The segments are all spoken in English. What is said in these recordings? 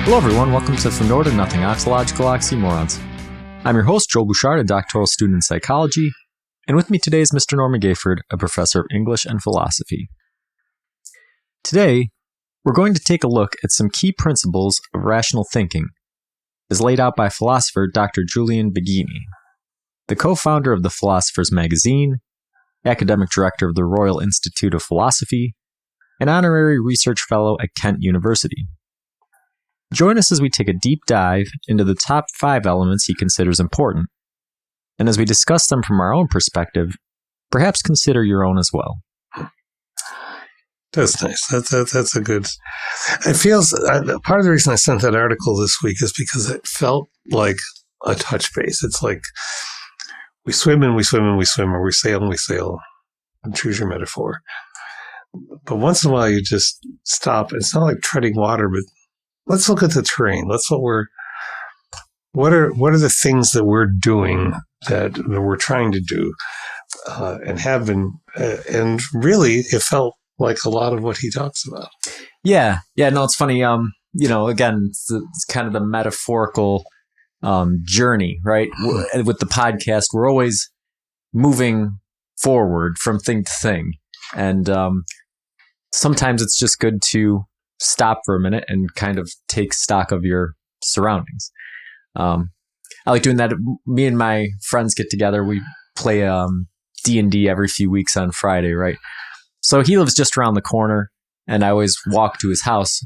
Hello everyone, welcome to From Nowhere to Nothing, Oxological Oxymorons. I'm your host, Joel Bouchard, a doctoral student in psychology, and with me today is Mr. Norman Gayford, a professor of English and philosophy. Today, we're going to take a look at some key principles of rational thinking, as laid out by philosopher Dr. Julian Baggini, the co-founder of the Philosopher's Magazine, academic director of the Royal Institute of Philosophy, and honorary research fellow at Kent University. Join us as we take a deep dive into the top 5 elements he considers important, and as we discuss them from our own perspective, perhaps consider your own as well. That's nice. That's a good... It feels... part of the reason I sent that article this week is because it felt like a touch base. It's like we swim and we swim and we swim, or we sail and we sail, and choose your metaphor. But once in a while you just stop. It's not like treading water, but let's look at the terrain. What are the things that we're doing that we're trying to do and have been, and really it felt like a lot of what he talks about. Yeah, no, it's funny. Again, it's kind of the metaphorical journey, right? With the podcast, we're always moving forward from thing to thing, and sometimes it's just good to stop for a minute and kind of take stock of your surroundings. I like doing that. Me and my friends get together. We play D&D every few weeks on Friday, right? So he lives just around the corner, and I always walk to his house.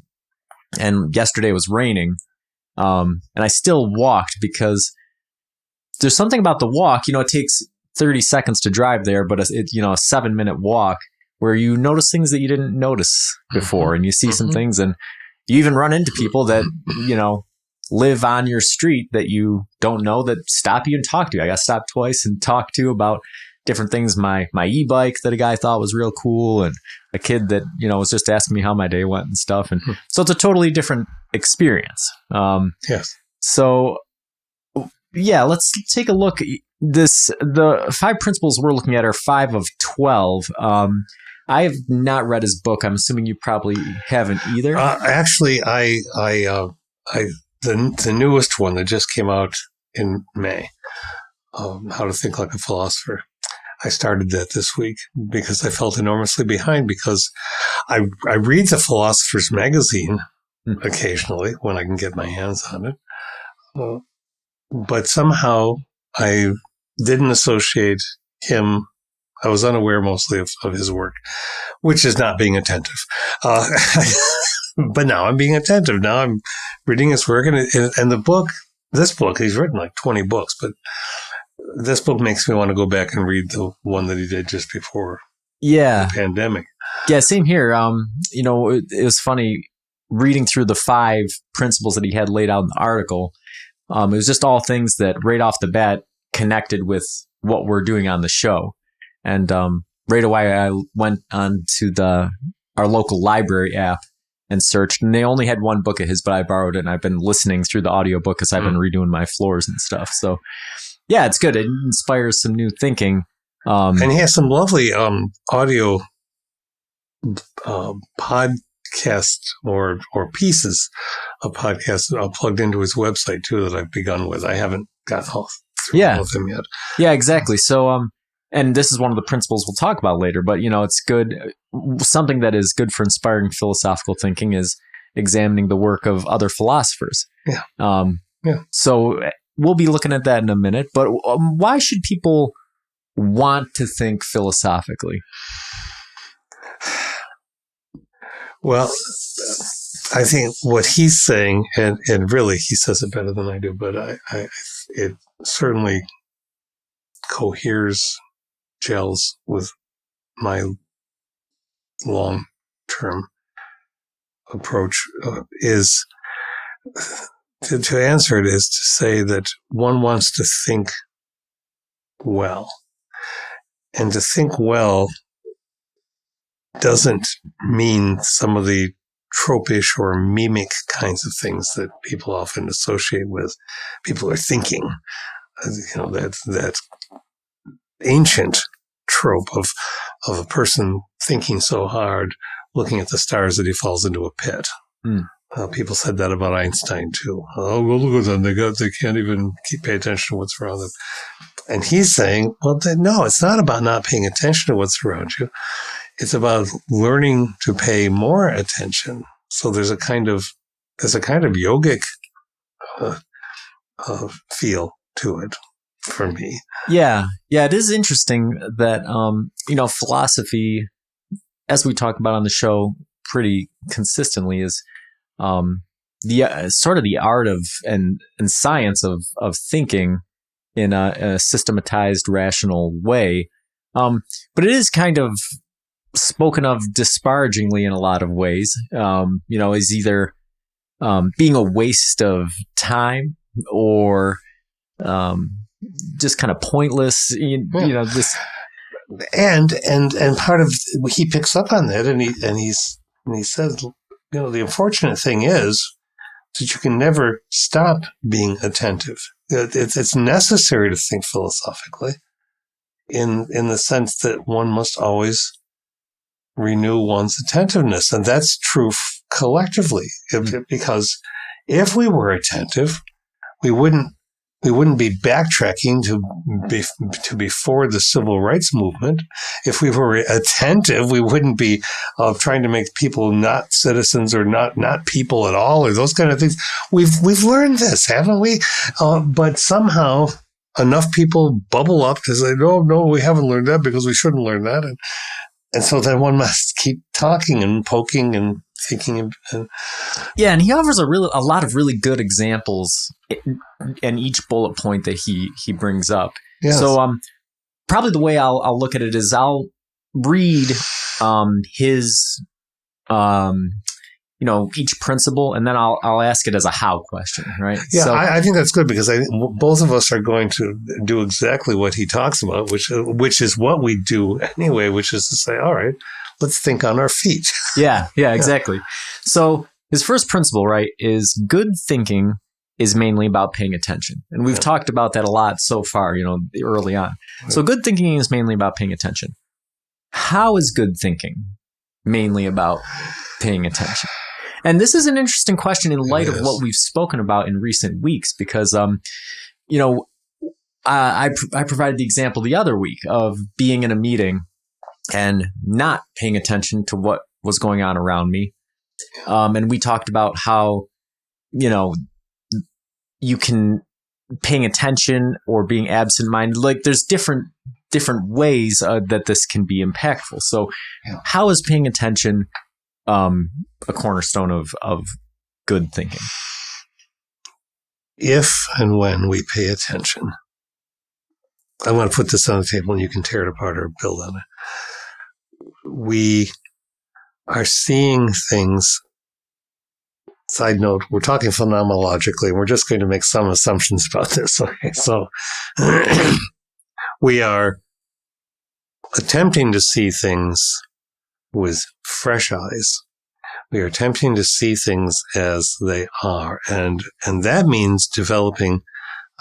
And yesterday it was raining, and I still walked because there's something about the walk. It takes 30 seconds to drive there, but a 7-minute walk where you notice things that you didn't notice before, and you see some things, and you even run into people that, live on your street that you don't know, that stop you and talk to you. I got stopped twice and talked to about different things. My e-bike that a guy thought was real cool, and a kid that, was just asking me how my day went and stuff. And so it's a totally different experience. Yes. So yeah, let's take a look. The 5 principles we're looking at are 5 of 12. I have not read his book. I'm assuming you probably haven't either. Actually, the newest one that just came out in May, How to Think Like a Philosopher. I started that this week because I felt enormously behind, because I read the Philosopher's Magazine occasionally when I can get my hands on it. But somehow I didn't associate him. I was unaware mostly of his work, which is not being attentive. But now I'm being attentive. Now I'm reading his work, and this book, he's written like 20 books, but this book makes me want to go back and read the one that he did just before the pandemic. Yeah, same here. It was funny reading through the 5 principles that he had laid out in the article. It was just all things that right off the bat connected with what we're doing on the show. And right away, I went on to our local library app and searched. And they only had 1 book of his, but I borrowed it, and I've been listening through the audiobook because I've been redoing my floors and stuff. So yeah, it's good. It inspires some new thinking. And he has some lovely audio podcast or pieces of podcasts plugged into his website too that I've begun with. I haven't gotten all through all of them yet. Yeah, exactly. So and this is one of the principles we'll talk about later, but it's good. Something that is good for inspiring philosophical thinking is examining the work of other philosophers. Yeah. So we'll be looking at that in a minute, but why should people want to think philosophically? Well, I think what he's saying, and really he says it better than I do, but it certainly coheres, gels with my long-term approach, is to answer it is to say that one wants to think well. And to think well doesn't mean some of the tropish or mimic kinds of things that people often associate with people are thinking. That ancient trope of a person thinking so hard, looking at the stars that he falls into a pit. People said that about Einstein too. Oh, well, look at them. They can't even pay attention to what's around them. And he's saying, well, no, it's not about not paying attention to what's around you. It's about learning to pay more attention. So there's a kind of yogic feel to it for me. Yeah. It is interesting that philosophy, as we talk about on the show pretty consistently, is the sort of the art of and science of thinking in a systematized, rational way. But it is kind of spoken of disparagingly in a lot of ways. Is either being a waste of time or just kind of pointless. This. And part of he picks up on that, and he says, the unfortunate thing is that you can never stop being attentive. It's necessary to think philosophically, in the sense that one must always renew one's attentiveness, and that's true collectively. Because if we were attentive, we wouldn't be backtracking to before the civil rights movement. If we were attentive, we wouldn't be trying to make people not citizens or not people at all, or those kind of things. We've learned this, haven't we? But somehow enough people bubble up to say, no, we haven't learned that because we shouldn't learn that, and so then one must keep talking and poking and thinking. And he offers a lot of really good examples in each bullet point that he brings up. Yes. So probably the way I'll look at it is I'll read his each principle, and then I'll ask it as a how question, right? Yeah, so, I think that's good, because both of us are going to do exactly what he talks about, which is what we do anyway, which is to say, all right, let's think on our feet. Yeah, exactly. So his first principle, right, is good thinking is mainly about paying attention. And we've talked about that a lot so far, early on. Right. So good thinking is mainly about paying attention. How is good thinking mainly about paying attention? And this is an interesting question in light of what we've spoken about in recent weeks, because, I provided the example the other week of being in a meeting and not paying attention to what was going on around me. And we talked about how, you can paying attention or being absent-minded. Like there's different ways that this can be impactful. So how is paying attention a cornerstone of good thinking? If and when we pay attention, I want to put this on the table and you can tear it apart or build on it. We are seeing things. Side note, we're talking phenomenologically, and we're just going to make some assumptions about this. Okay, so we are attempting to see things with fresh eyes. We are attempting to see things as they are, and that means developing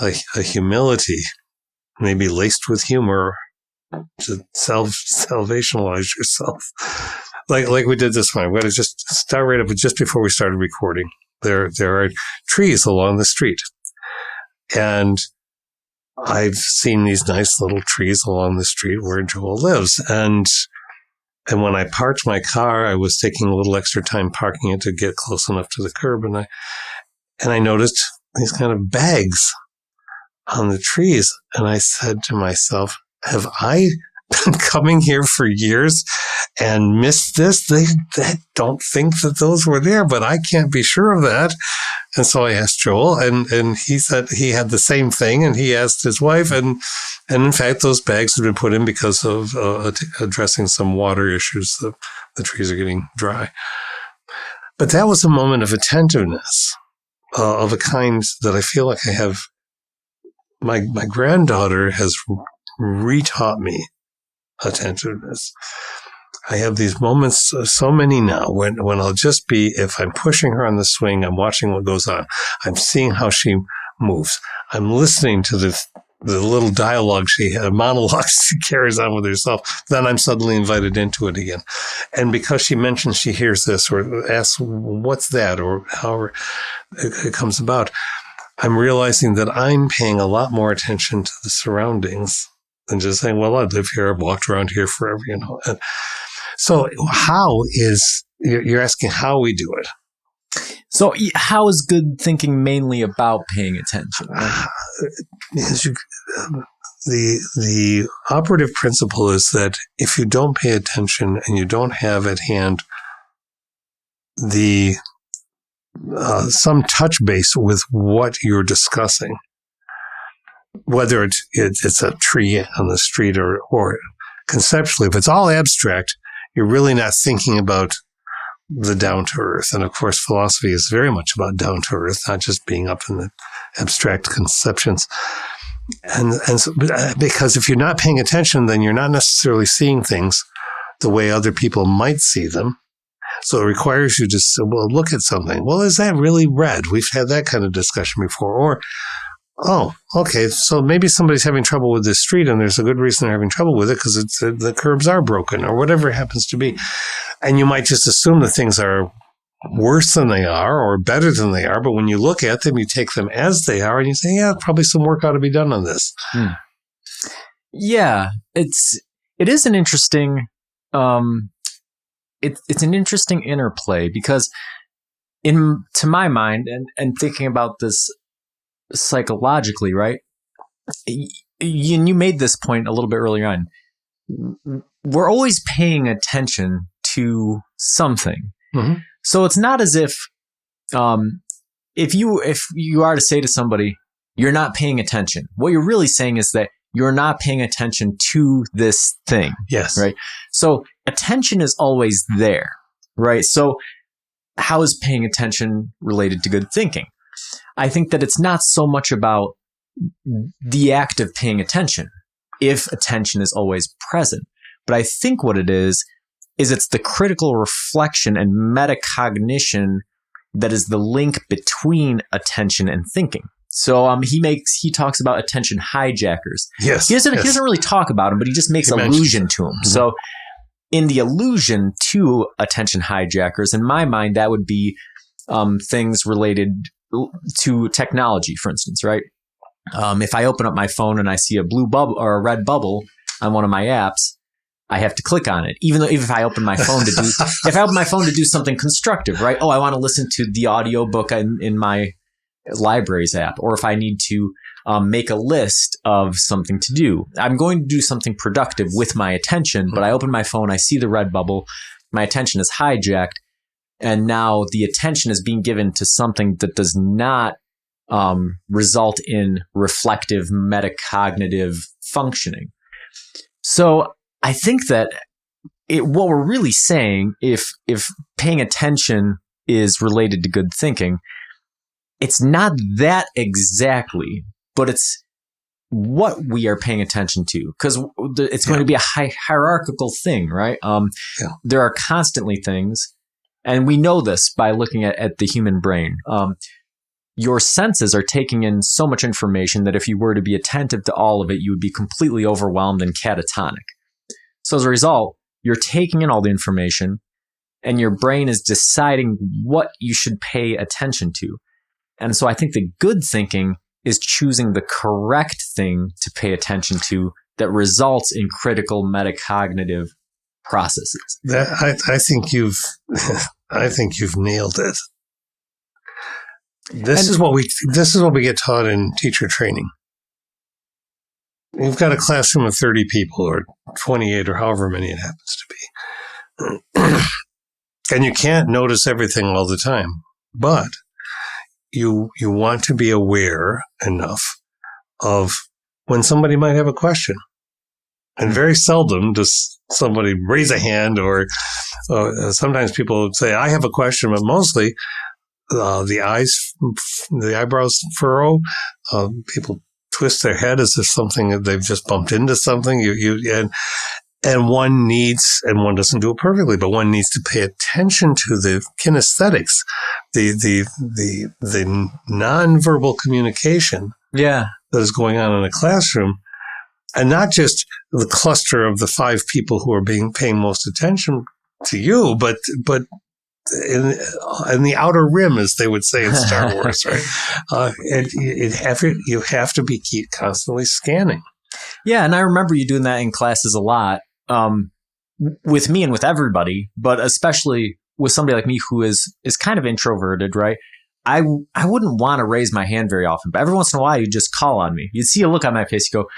a humility, maybe laced with humor, to salvationalize yourself. Like we did this morning. We're going to just start right up just before we started recording. There are trees along the street. And I've seen these nice little trees along the street where Joel lives. And when I parked my car, I was taking a little extra time parking it to get close enough to the curb. And I noticed these kind of bags on the trees. And I said to myself, have I been coming here for years and missed this? They don't think that those were there, but I can't be sure of that. And so I asked Joel, and he said he had the same thing, and he asked his wife, and in fact, those bags had been put in because of addressing some water issues. The trees are getting dry. But that was a moment of attentiveness, of a kind that I feel like I have. My granddaughter has retaught me attentiveness. I have these moments, so many now, when I'll just be, if I'm pushing her on the swing, I'm watching what goes on. I'm seeing how she moves. I'm listening to the little dialogue monologue she carries on with herself, then I'm suddenly invited into it again. And because she mentions she hears this or asks, what's that? Or however it comes about, I'm realizing that I'm paying a lot more attention to the surroundings than just saying, well, I live here, I've walked around here forever, And so you're asking how we do it. So how is good thinking mainly about paying attention? Right? The operative principle is that if you don't pay attention and you don't have at hand some touch base with what you're discussing, whether it's a tree on the street or conceptually, if it's all abstract, you're really not thinking about the down to earth. And of course, philosophy is very much about down to earth, not just being up in the abstract conceptions. And so, because if you're not paying attention, then you're not necessarily seeing things the way other people might see them. So it requires you to look at something. Well, is that really red? We've had that kind of discussion before. Or, oh, okay, so maybe somebody's having trouble with this street, and there's a good reason they're having trouble with it because the curbs are broken, or whatever it happens to be. And you might just assume that things are worse than they are or better than they are. But when you look at them, you take them as they are, and you say, yeah, probably some work ought to be done on this. Yeah, it is an interesting. It's an interesting interplay because, to my mind, and thinking about this psychologically, right? You made this point a little bit earlier on. We're always paying attention to something, so it's not as if if you are to say to somebody, "You're not paying attention." What you're really saying is that you're not paying attention to this thing. Yes. Right. So attention is always there. Right. So how is paying attention related to good thinking? I think that it's not so much about the act of paying attention, if attention is always present. But I think what it is it's the critical reflection and metacognition that is the link between attention and thinking. So he talks about attention hijackers. Yes. He doesn't really talk about them, but he just makes allusion to them. Mm-hmm. So in the allusion to attention hijackers, in my mind, that would be things related to technology, for instance, right? If I open up my phone and I see a blue bubble or a red bubble on one of my apps, I have to click on it. Even if I open my phone to do something constructive, right? Oh, I want to listen to the audiobook in my libraries app, or if I need to make a list of something to do, I'm going to do something productive with my attention. But I open my phone, I see the red bubble, my attention is hijacked, and now the attention is being given to something that does not result in reflective metacognitive functioning. So I think that what we're really saying, if paying attention is related to good thinking, it's not that exactly, but it's what we are paying attention to, because it's going to be a hierarchical thing, right? There are constantly things, and we know this by looking at the human brain. Your senses are taking in so much information that if you were to be attentive to all of it, you would be completely overwhelmed and catatonic. So as a result, you're taking in all the information, and your brain is deciding what you should pay attention to. And so I think the good thinking is choosing the correct thing to pay attention to that results in critical metacognitive processes. I think you've nailed it. This is what we get taught in teacher training. You've got a classroom of 30 people or 28 or however many it happens to be. And you can't notice everything all the time, but you want to be aware enough of when somebody might have a question. And very seldom does somebody raise a hand, or sometimes people say, I have a question, but mostly the eyebrows furrow, people twist their head as if something that they've just bumped into something. And one doesn't do it perfectly, but one needs to pay attention to the kinesthetics, the nonverbal communication Yeah. that is going on in a classroom, and not just the cluster of the 5 people who are paying most attention to you, but in the outer rim, as they would say in Star Wars, right? And you have to be constantly scanning. Yeah, and I remember you doing that in classes a lot, with me and with everybody, but especially with somebody like me who is kind of introverted, right? I wouldn't want to raise my hand very often, but every once in a while, you just call on me. You'd see a look on my face. You go,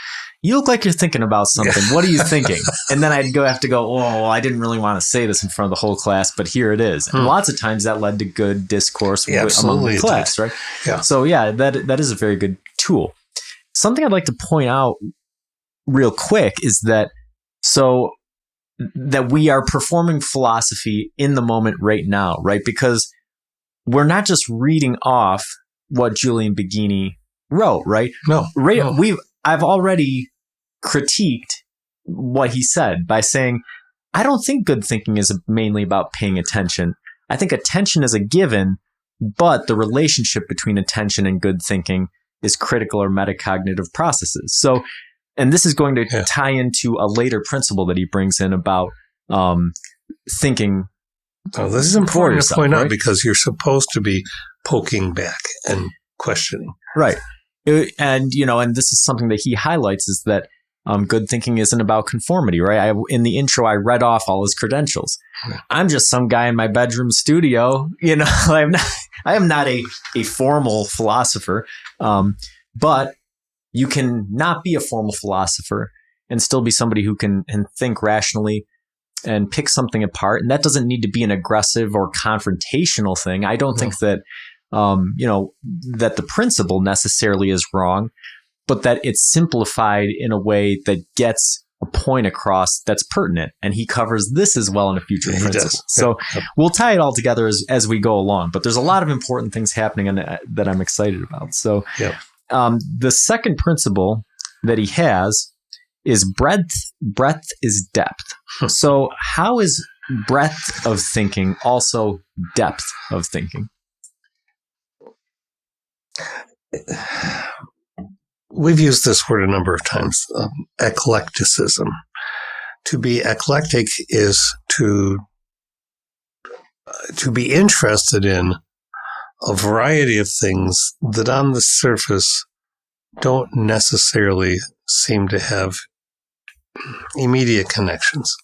you look like you're thinking about something. What are you thinking? And then I'd have to go, oh, well, I didn't really want to say this in front of the whole class, but here it is. And lots of times that led to good discourse among the class, right? Yeah. So yeah, that is a very good tool. Something I'd like to point out real quick is that we are performing philosophy in the moment right now, right? Because we're not just reading off what Julian Baggini wrote, right? No. I've already critiqued what he said by saying, I don't think good thinking is mainly about paying attention. I think attention is a given, but the relationship between attention and good thinking is critical or metacognitive processes. So, and this is going to tie into a later principle that he brings in about thinking. Oh, this is important to point out because you're supposed to be poking back and questioning. Right. And, and this is something that he highlights is that good thinking isn't about conformity, right? In the intro, I read off all his credentials. Yeah. I'm just some guy in my bedroom studio. I am not a formal philosopher, but you can not be a formal philosopher and still be somebody who can think rationally and pick something apart. And that doesn't need to be an aggressive or confrontational thing. I don't think that, that the principle necessarily is wrong, but that it's simplified in a way that gets a point across that's pertinent. And he covers this as well in a future principle. So we'll tie it all together as we go along. But there's a lot of important things happening that I'm excited about. So the second principle that he has is breadth. Breadth is depth. So how is breadth of thinking also depth of thinking? We've used this word a number of times, eclecticism. To be eclectic is to be interested in a variety of things that on the surface don't necessarily seem to have immediate connections.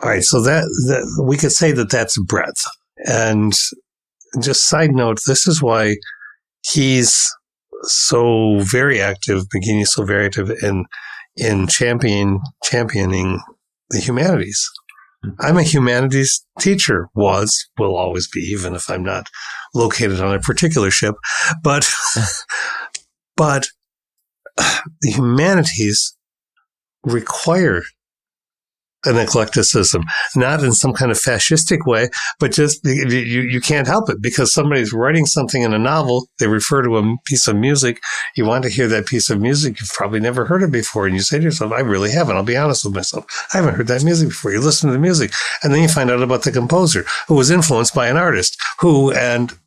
All right, so that we could say that that's breadth. And just side note, this is why he's so very active, Baggini is so very active in championing the humanities. I'm a humanities teacher, will always be, even if I'm not located on a particular ship. But the humanities require an eclecticism, not in some kind of fascistic way, but just you can't help it because somebody's writing something in a novel. They refer to a piece of music. You want to hear that piece of music. You've probably never heard it before. And you say to yourself, I really haven't. I'll be honest with myself. I haven't heard that music before. You listen to the music and then you find out about the composer who was influenced by an artist and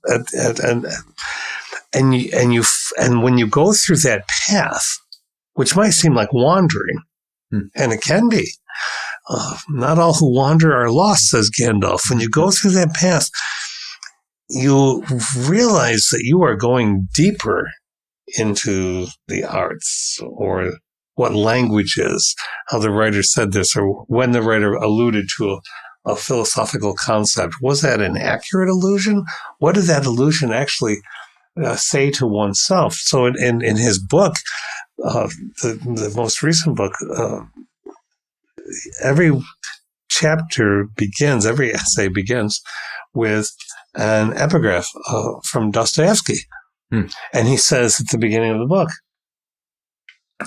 when you go through that path, which might seem like wandering, and it can be, not all who wander are lost, says Gandalf. When you go through that path, you realize that you are going deeper into the arts or what language is, how the writer said this, or when the writer alluded to a philosophical concept. Was that an accurate allusion? What did that allusion actually say to oneself? So in his book, the most recent book, every essay begins with an epigraph from Dostoevsky. And he says at the beginning of the book,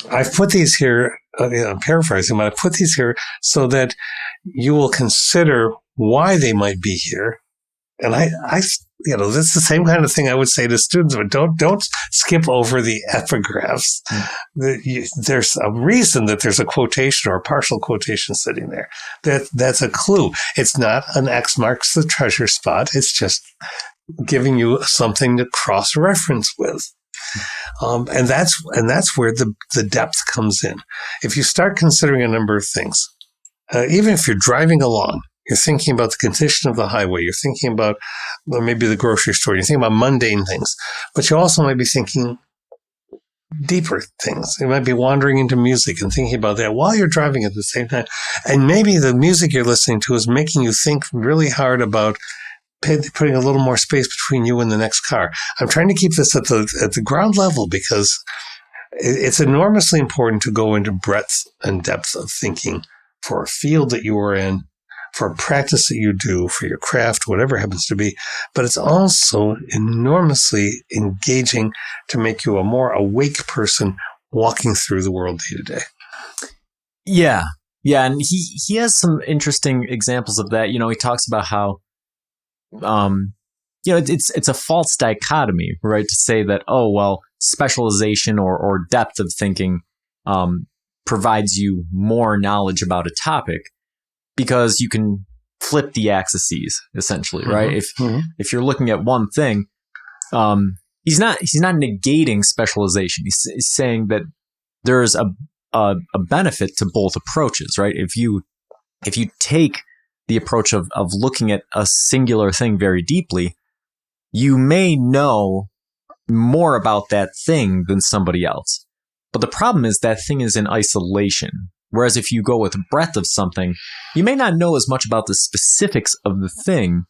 I've put these here, I'm paraphrasing, but I put these here so that you will consider why they might be here. And that's the same kind of thing I would say to students, but don't skip over the epigraphs. There's a reason that there's a quotation or a partial quotation sitting there. That's a clue. It's not an X marks the treasure spot. It's just giving you something to cross-reference with. And that's where the depth comes in. If you start considering a number of things, even if you're driving along, you're thinking about the condition of the highway, you're thinking about maybe the grocery store, you're thinking about mundane things, but you also might be thinking deeper things. You might be wandering into music and thinking about that while you're driving at the same time. And maybe the music you're listening to is making you think really hard about putting a little more space between you and the next car. I'm trying to keep this at the ground level because it's enormously important to go into breadth and depth of thinking for a field that you are in, for a practice that you do, for your craft, whatever it happens to be. But it's also enormously engaging to make you a more awake person walking through the world day to day. Yeah. Yeah. And he has some interesting examples of that. He talks about how, it's a false dichotomy, right? To say that, oh, well, specialization or depth of thinking, provides you more knowledge about a topic, because you can flip the axes, essentially, right? If you're looking at one thing, he's not negating specialization. He's saying that there's a benefit to both approaches, right? If you take the approach of looking at a singular thing very deeply, you may know more about that thing than somebody else. But the problem is that thing is in isolation. Whereas if you go with breadth of something, you may not know as much about the specifics of the thing,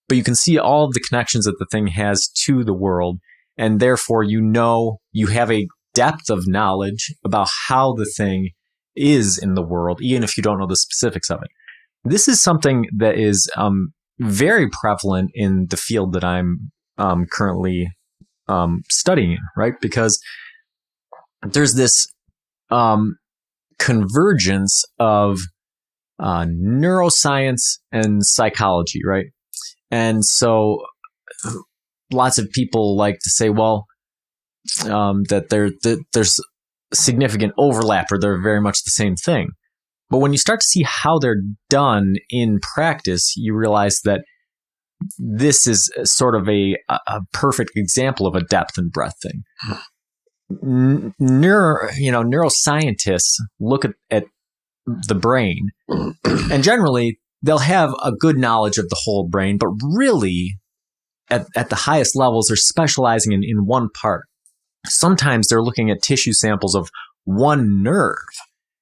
but you can see all of the connections that the thing has to the world. And therefore, you have a depth of knowledge about how the thing is in the world, even if you don't know the specifics of it. This is something that is very prevalent in the field that I'm currently studying, right? Because there's this convergence of neuroscience and psychology, right? And so lots of people like to say, well, that there's significant overlap, or they're very much the same thing. But when you start to see how they're done in practice, you realize that this is sort of a perfect example of a depth and breadth thing. Neuroscientists look at the brain, and generally they'll have a good knowledge of the whole brain, but really at the highest levels, they're specializing in one part. Sometimes they're looking at tissue samples of one nerve,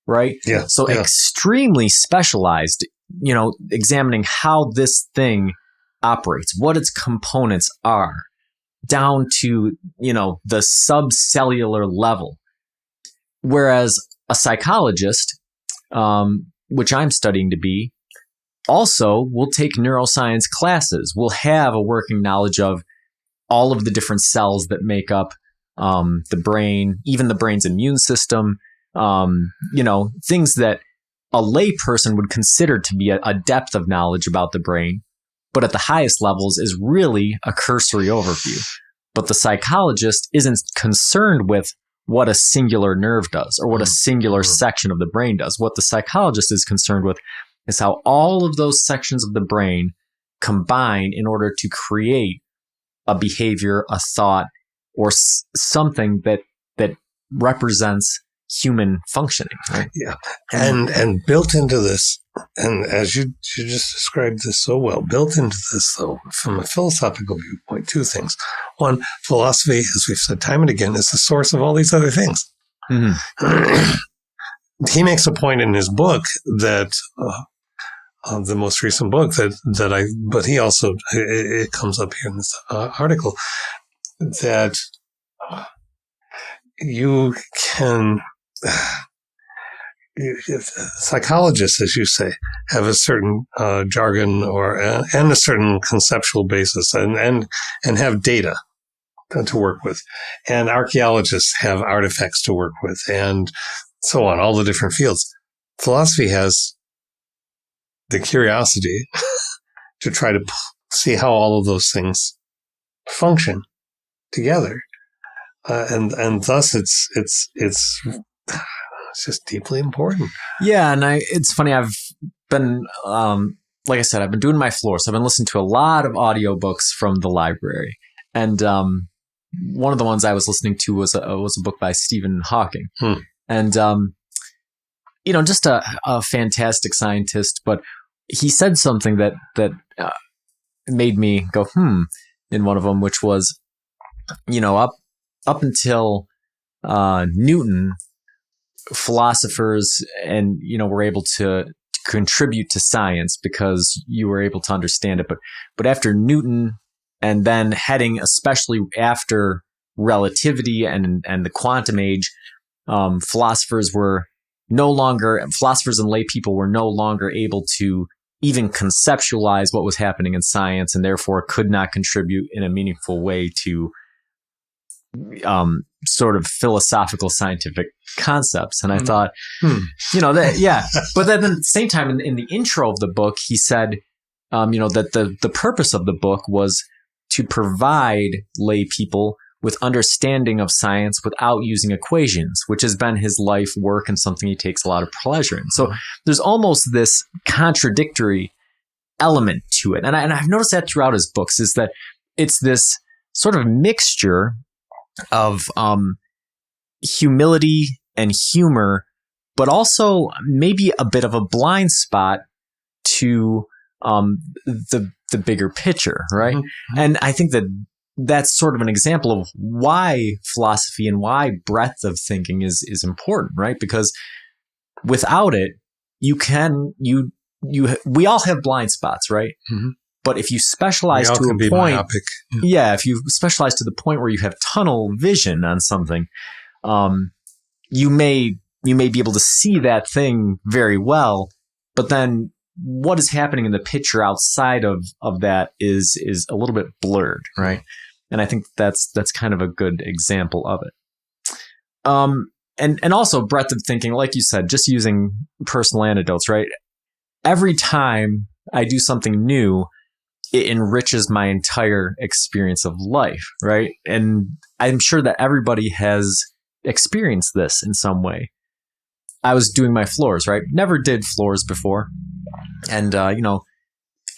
right? Yeah. So extremely specialized, examining how this thing operates, what its components are, down to, the subcellular level. Whereas a psychologist, which I'm studying to be, also will take neuroscience classes, will have a working knowledge of all of the different cells that make up the brain, even the brain's immune system, things that a layperson would consider to be a depth of knowledge about the brain, but at the highest levels is really a cursory overview. But the psychologist isn't concerned with what a singular nerve does or what a singular section of the brain does. What the psychologist is concerned with is how all of those sections of the brain combine in order to create a behavior, a thought, or something that represents human functioning. Right? Yeah. And built into this, and as you just described this so well, built into this, though, from a philosophical viewpoint, two things. One, philosophy, as we've said time and again, is the source of all these other things. Mm-hmm. He makes a point in his book that the most recent book but he also, it comes up here in this article, that you can, psychologists, as you say, have a certain jargon and a certain conceptual basis and have data to work with. And archaeologists have artifacts to work with, and so on, all the different fields. Philosophy has the curiosity to try to see how all of those things function together, and thus it's just deeply important. Yeah, and it's funny. I've been, like I said, I've been doing my floor, so I've been listening to a lot of audiobooks from the library, and one of the ones I was listening to was a book by Stephen Hawking. And, just a fantastic scientist, but he said something that made me go, in one of them, which was, up until Newton, philosophers and, were able to contribute to science because you were able to understand it. But after Newton, and then heading especially after relativity and the quantum age, philosophers and lay people were no longer able to even conceptualize what was happening in science, and therefore could not contribute in a meaningful way to sort of philosophical scientific concepts. And I thought, But then at the same time, in the intro of the book, he said, that the purpose of the book was to provide lay people with understanding of science without using equations, which has been his life work and something he takes a lot of pleasure in. So there's almost this contradictory element to it. And I've noticed that throughout his books, is that it's this sort of mixture of humility and humor, but also maybe a bit of a blind spot to the bigger picture, right? Mm-hmm. And I think that's sort of an example of why philosophy and why breadth of thinking is important, right? Because without it, we all have blind spots, right? Mm-hmm. But if you specialize to a point, if you specialize to the point where you have tunnel vision on something, you may be able to see that thing very well, but then what is happening in the picture outside of that is a little bit blurred, right? And I think that's kind of a good example of it. And also breadth of thinking, like you said, just using personal anecdotes, right? Every time I do something new, it enriches my entire experience of life, right? And I'm sure that everybody has experienced this in some way. I was doing my floors, right? Never did floors before. And,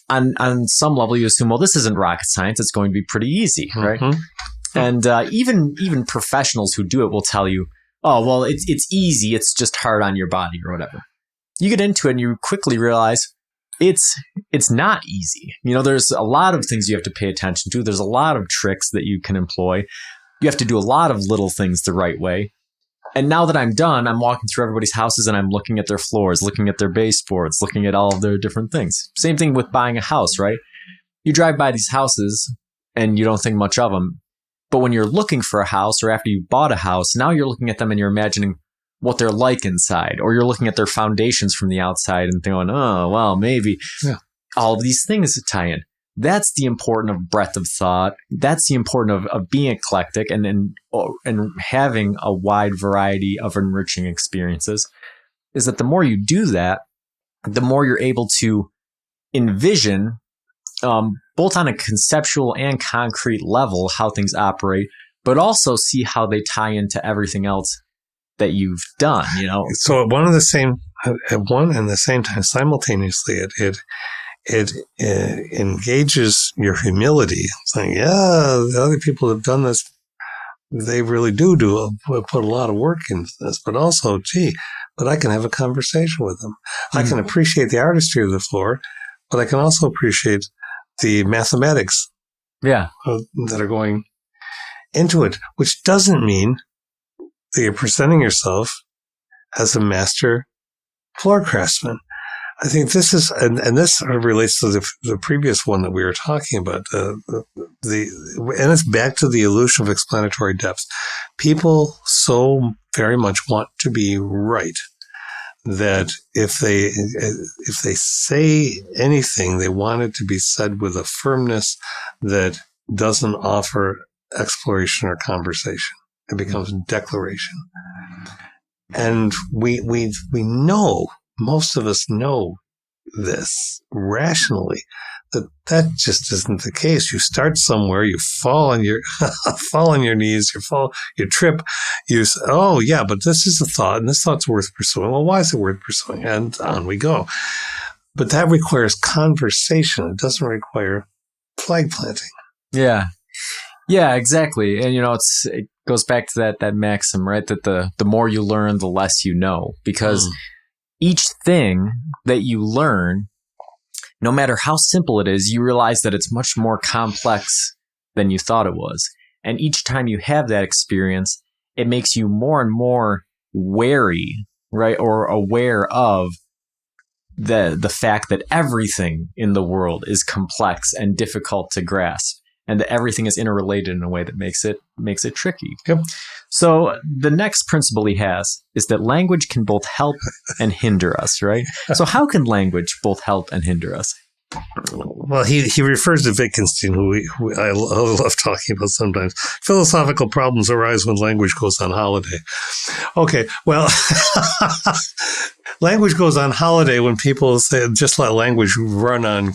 on some level, you assume, well, this isn't rocket science. It's going to be pretty easy, right? Mm-hmm. And even professionals who do it will tell you, oh, well, it's easy. It's just hard on your body or whatever. You get into it and you quickly realize it's not easy. There's a lot of things you have to pay attention to. There's a lot of tricks that you can employ. You have to do a lot of little things the right way. And now that I'm done, I'm walking through everybody's houses and I'm looking at their floors, looking at their baseboards, looking at all of their different things. Same thing with buying a house, right? You drive by these houses and you don't think much of them. But when you're looking for a house, or after you bought a house, now you're looking at them and you're imagining what they're like inside, or you're looking at their foundations from the outside and going, oh, well, maybe all of these things tie in. That's the importance of breadth of thought. That's the importance of being eclectic and having a wide variety of enriching experiences, is that the more you do that, the more you're able to envision, both on a conceptual and concrete level, how things operate, but also see how they tie into everything else that you've done, So at one and the same time, simultaneously, it engages your humility. Saying, the other people have done this. They really do put a lot of work into this, but also, but I can have a conversation with them. Mm-hmm. I can appreciate the artistry of the floor, but I can also appreciate the mathematics that are going into it, which doesn't mean that you're presenting yourself as a master floor craftsman. I think this is, and this sort of relates to the previous one that we were talking about. And it's back to the illusion of explanatory depth. People so very much want to be right that if they say anything, they want it to be said with a firmness that doesn't offer exploration or conversation. It becomes declaration. And we know, most of us know this rationally, that just isn't the case. You start somewhere, you fall on your fall on your knees, you trip, you say, oh yeah, but this is a thought, and this thought's worth pursuing. Well, why is it worth pursuing? And on we go. But that requires conversation. It doesn't require flag planting. Yeah. Yeah, exactly. And it goes back to that maxim, right? That the more you learn, the less you know, because each thing that you learn, no matter how simple it is, you realize that it's much more complex than you thought it was. And each time you have that experience, it makes you more and more wary, right? Or aware of the fact that everything in the world is complex and difficult to grasp, and that everything is interrelated in a way that makes it tricky. Yep. So the next principle he has is that language can both help and hinder us, right? So how can language both help and hinder us? Well, he refers to Wittgenstein, who I love talking about sometimes. Philosophical problems arise when language goes on holiday. Okay, well, language goes on holiday when people say just let language run on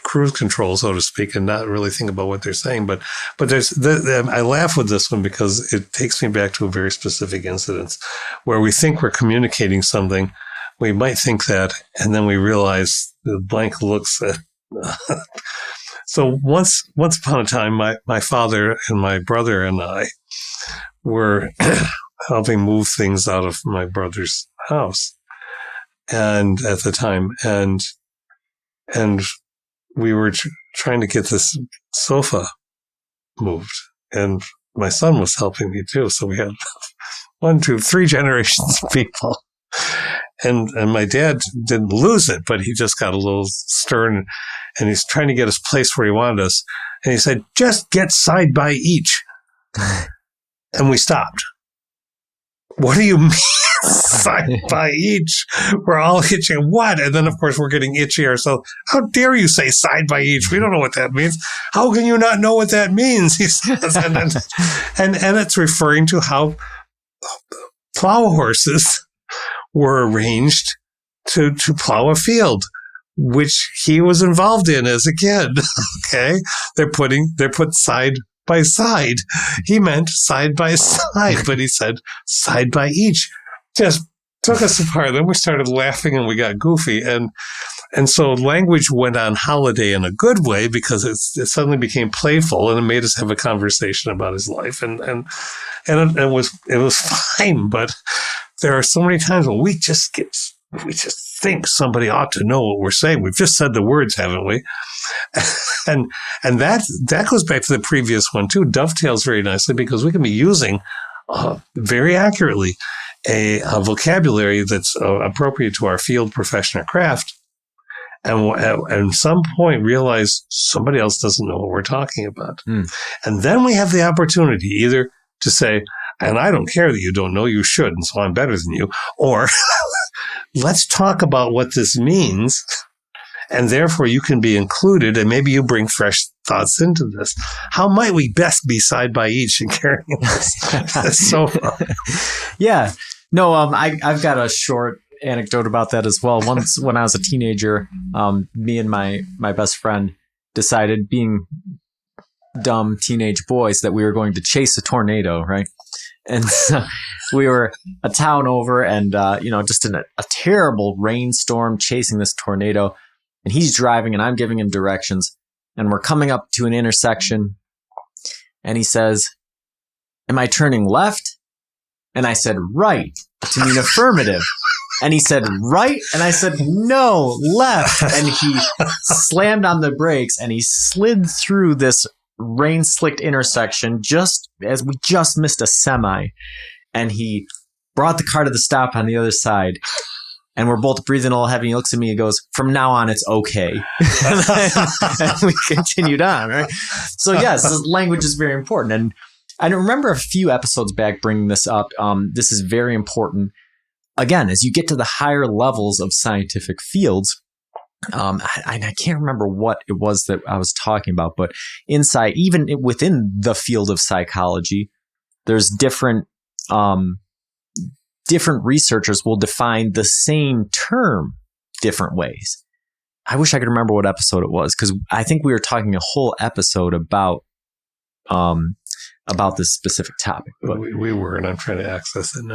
cruise control, so to speak, and not really think about what they're saying. But I laugh with this one because it takes me back to a very specific incident where we think we're communicating something. We might think that, and then we realize the blank looks at. So once upon a time, my father and my brother and I were helping move things out of my brother's house, and at the time, and we were trying to get this sofa moved, and my son was helping me too. So we had 1, 2, 3 generations of people. And my dad didn't lose it, but he just got a little stern, and he's trying to get us placed where he wanted us. And he said, just get side by each. And we stopped. What do you mean side by each? We're all itchy. What? And then, of course, we're getting itchy ourselves. How dare you say side by each? We don't know what that means. How can you not know what that means? He says. And it's referring to how plow horses were arranged to plow a field, which he was involved in as a kid. Okay. They're put side by side. He meant side by side, but he said side by each. Just took us apart. Then we started laughing and we got goofy. And so language went on holiday in a good way because it suddenly became playful and it made us have a conversation about his life. And it was fine, but there are so many times when we just think somebody ought to know what we're saying. We've just said the words, haven't we? And that goes back to the previous one too. Dovetails very nicely because we can be using very accurately a vocabulary that's appropriate to our field, profession, or craft, and at some point realize somebody else doesn't know what we're talking about. And then we have the opportunity either to say, and I don't care that you don't know, you should, and so I'm better than you. Or let's talk about what this means, and therefore you can be included, and maybe you bring fresh thoughts into this. How might we best be side by each and carrying this sofa? Yeah. No, I've got a short anecdote about that as well. Once when I was a teenager, me and my best friend decided, being dumb teenage boys, that we were going to chase a tornado, right? And so we were a town over and, just in a terrible rainstorm chasing this tornado. And he's driving and I'm giving him directions. And we're coming up to an intersection. And he says, am I turning left? And I said, right, to mean affirmative. And he said, right? And I said, no, left. And he slammed on the brakes and he slid through this rain-slicked intersection just as we just missed a semi, and he brought the car to the stop on the other side, and we're both breathing a little heavy. He looks at me and goes, from now on it's okay. And we continued on, right? So yes, language is very important, and I remember a few episodes back bringing this up. This is very important again as you get to the higher levels of scientific fields. I can't remember what it was that I was talking about, but even within the field of psychology, there's different researchers will define the same term different ways. I wish I could remember what episode it was, because I think we were talking a whole episode about this specific topic. But we were, and I'm trying to access it now.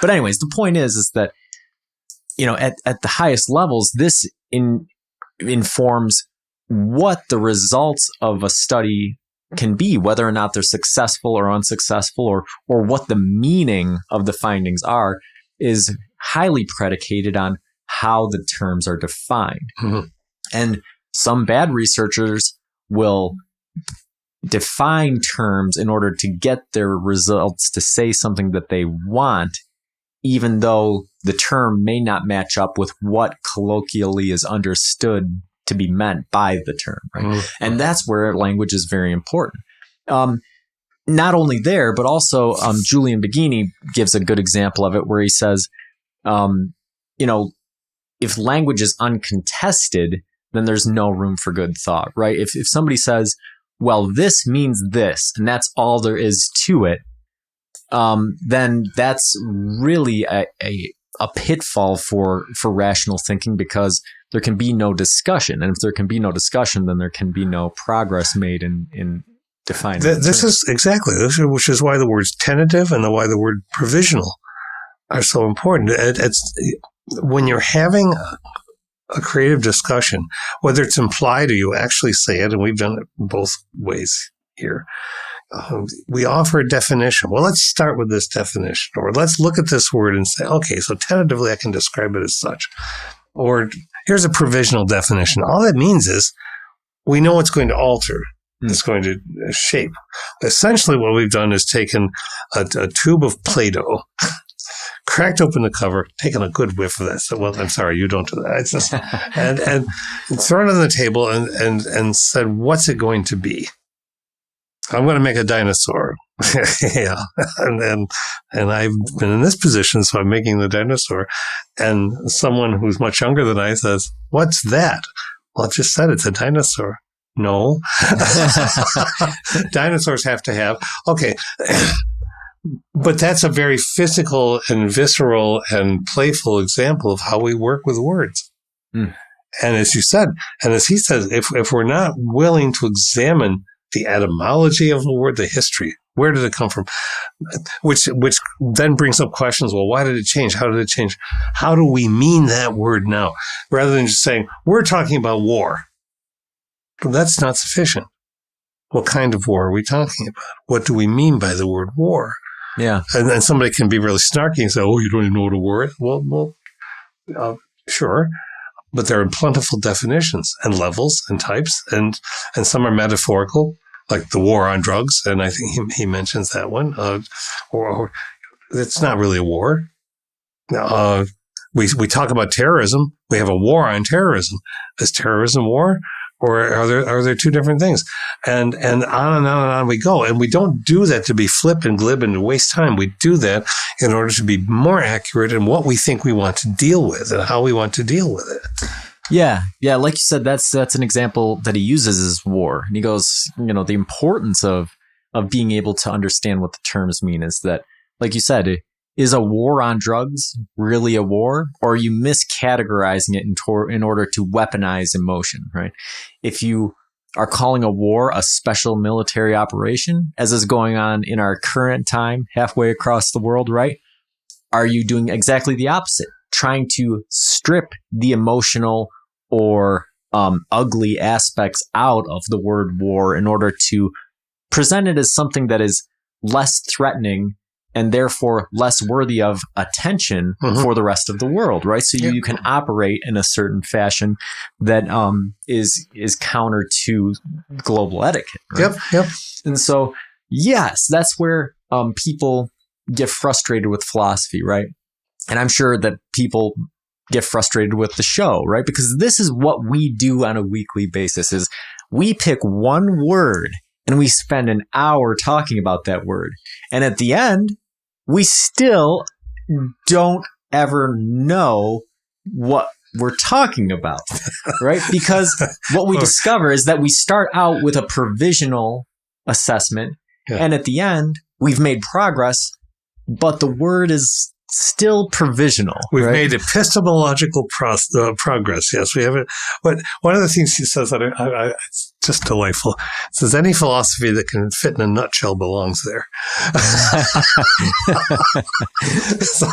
But anyways, the point is that at the highest levels, this informs what the results of a study can be, whether or not they're successful or unsuccessful, or what the meaning of the findings are, is highly predicated on how the terms are defined. Mm-hmm. And some bad researchers will define terms in order to get their results to say something that they want, even though the term may not match up with what colloquially is understood to be meant by the term. Right? Mm-hmm. And that's where language is very important. Not only there, but also Julian Baggini gives a good example of it, where he says, if language is uncontested, then there's no room for good thought, right? If somebody says, well, this means this, and that's all there is to it, then that's really a pitfall for rational thinking, because there can be no discussion. And if there can be no discussion, then there can be no progress made in defining. This is exactly, which is why the words tentative and why the word provisional are so important. It's when you're having a creative discussion, whether it's implied or you actually say it, and we've done it both ways here. We offer a definition. Well, let's start with this definition, or let's look at this word and say, okay, so tentatively I can describe it as such. Or here's a provisional definition. All that means is we know it's going to alter. It's going to shape. Essentially, what we've done is taken a tube of Play-Doh, cracked open the cover, taken a good whiff of that. So, well, I'm sorry, you don't do that. It's just, and thrown it on the table and said, what's it going to be? I'm going to make a dinosaur. Yeah. And I've been in this position, so I'm making the dinosaur. And someone who's much younger than I says, what's that? Well, I've just said it's a dinosaur. No. Dinosaurs have to have. Okay. But that's a very physical and visceral and playful example of how we work with words. And as you said, and as he says, if we're not willing to examine the etymology of the word, the history, where did it come from? Which then brings up questions. Well, why did it change? How did it change? How do we mean that word now? Rather than just saying, we're talking about war. Well, that's not sufficient. What kind of war are we talking about? What do we mean by the word war? Yeah. And then somebody can be really snarky and say, oh, you don't even know what a war is? Well, sure. But there are plentiful definitions and levels and types, and some are metaphorical, like the war on drugs. And I think he mentions that one. Or it's not really a war. We talk about terrorism. We have a war on terrorism. Is terrorism war? Or are there two different things? And on and on and on we go. And we don't do that to be flip and glib and to waste time. We do that in order to be more accurate in what we think we want to deal with and how we want to deal with it. Yeah. Yeah. Like you said, that's an example that he uses is war. And he goes, the importance of being able to understand what the terms mean is that, like you said, is a war on drugs really a war, or are you miscategorizing it in order to weaponize emotion, right? If you are calling a war a special military operation, as is going on in our current time halfway across the world, right? Are you doing exactly the opposite, trying to strip the emotional or ugly aspects out of the word war in order to present it as something that is less threatening and therefore less worthy of attention for the rest of the world, right? So you can operate in a certain fashion that is counter to global etiquette. Right? Yep. And so, yes, that's where people get frustrated with philosophy, right? And I'm sure that people get frustrated with the show, right? Because this is what we do on a weekly basis: is we pick one word and we spend an hour talking about that word, and at the end, we still don't ever know what we're talking about, right? Because what we discover is that we start out with a provisional assessment, and at the end, we've made progress, but the word is still provisional. We've made epistemological progress. Yes, we have it. But one of the things he says that it's just delightful. It says any philosophy that can fit in a nutshell belongs there. So,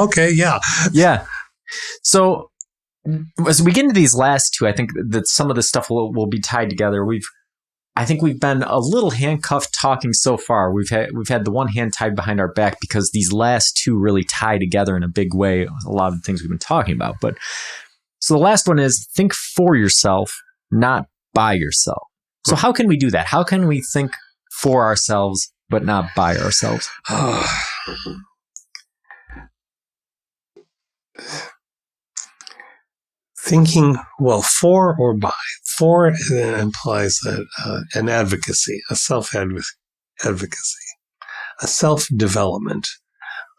okay, yeah. Yeah. So as we get into these last two, I think that some of this stuff will be tied together. I think we've been a little handcuffed talking so far. We've had the one hand tied behind our back because these last two really tie together in a big way. A lot of the things we've been talking about. But so the last one is think for yourself, not by yourself. So how can we do that? How can we think for ourselves, but not by ourselves? Thinking, well, for or by. For implies that an advocacy, a self-advocacy, a self-development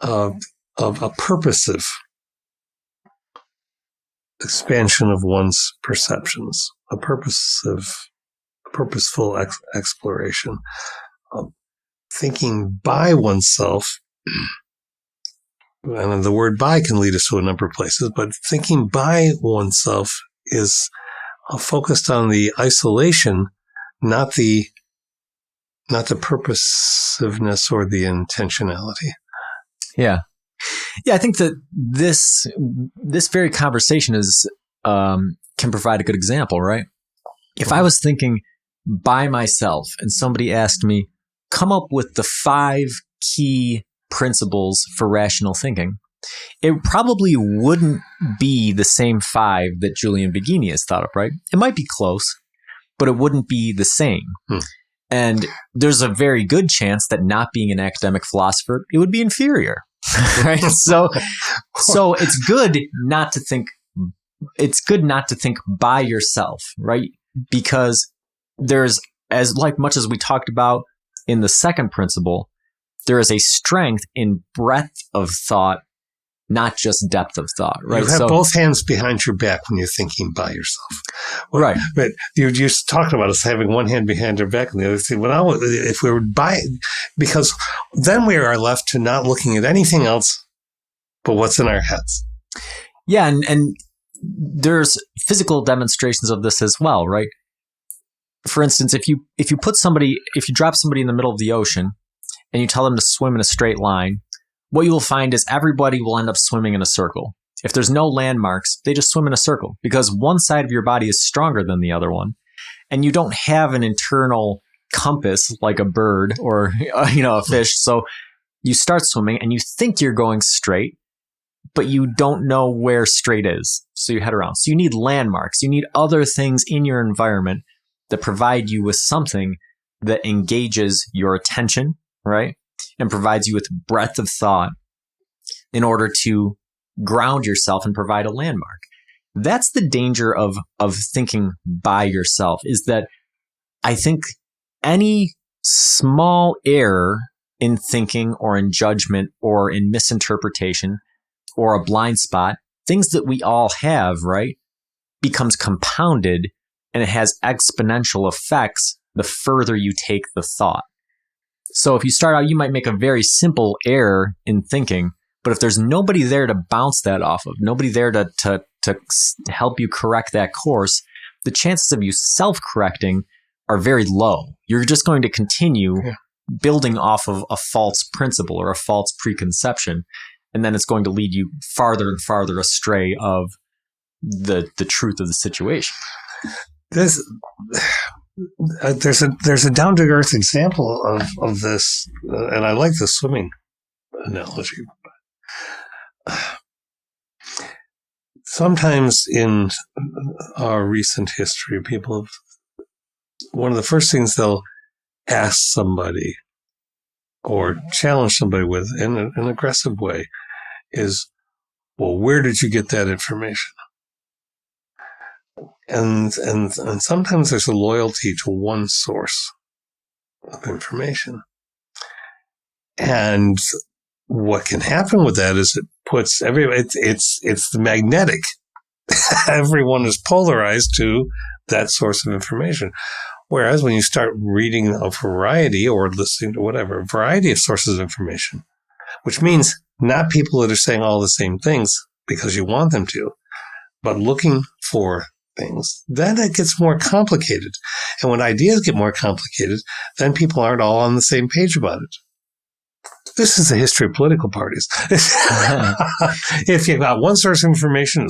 of a purposive expansion of one's perceptions, a purposeful exploration. Thinking by oneself, and the word by can lead us to a number of places, but thinking by oneself is focused on the isolation, not the purposiveness or the intentionality. Yeah. Yeah, I think that this very conversation is can provide a good example, right? If I was thinking by myself and somebody asked me, come up with the 5 key principles for rational thinking, it probably wouldn't be the same 5 that Julian Baggini has thought of, right? It might be close, but it wouldn't be the same. And there's a very good chance that not being an academic philosopher, it would be inferior, right? So it's good not to think. It's good not to think by yourself, right? Because there's much as we talked about in the second principle, there is a strength in breadth of thought, not just depth of thought, right? You have both hands behind your back when you're thinking by yourself. Right. But you're talking about us having one hand behind our back and the other thing. If we were because then we are left to not looking at anything else but what's in our heads. Yeah, and there's physical demonstrations of this as well, right? For instance, if you drop somebody in the middle of the ocean and you tell them to swim in a straight line, what you will find is everybody will end up swimming in a circle. If there's no landmarks, they just swim in a circle because one side of your body is stronger than the other one. And you don't have an internal compass like a bird or a fish. So you start swimming and you think you're going straight, but you don't know where straight is. So you head around. So you need landmarks. You need other things in your environment that provide you with something that engages your attention, right? And provides you with breadth of thought in order to ground yourself and provide a landmark. That's the danger of thinking by yourself, is that I think any small error in thinking or in judgment or in misinterpretation or a blind spot, things that we all have, right, becomes compounded and it has exponential effects the further you take the thought. So if you start out, you might make a very simple error in thinking, but if there's nobody there to bounce that off of, nobody there to help you correct that course, the chances of you self-correcting are very low. You're just going to continue building off of a false principle or a false preconception, and then it's going to lead you farther and farther astray of the truth of the situation. There's a down to earth example of this, and I like the swimming analogy. Sometimes in our recent history, people have, one of the first things they'll ask somebody or challenge somebody with in an aggressive way is, well, where did you get that information? And sometimes there's a loyalty to one source of information. And what can happen with that is it puts it's the magnetic. Everyone is polarized to that source of information. Whereas when you start reading a variety or listening to whatever, a variety of sources of information, which means not people that are saying all the same things because you want them to, but looking for things, then it gets more complicated. And when ideas get more complicated, then people aren't all on the same page about it. This is the history of political parties. If you've got one source of information,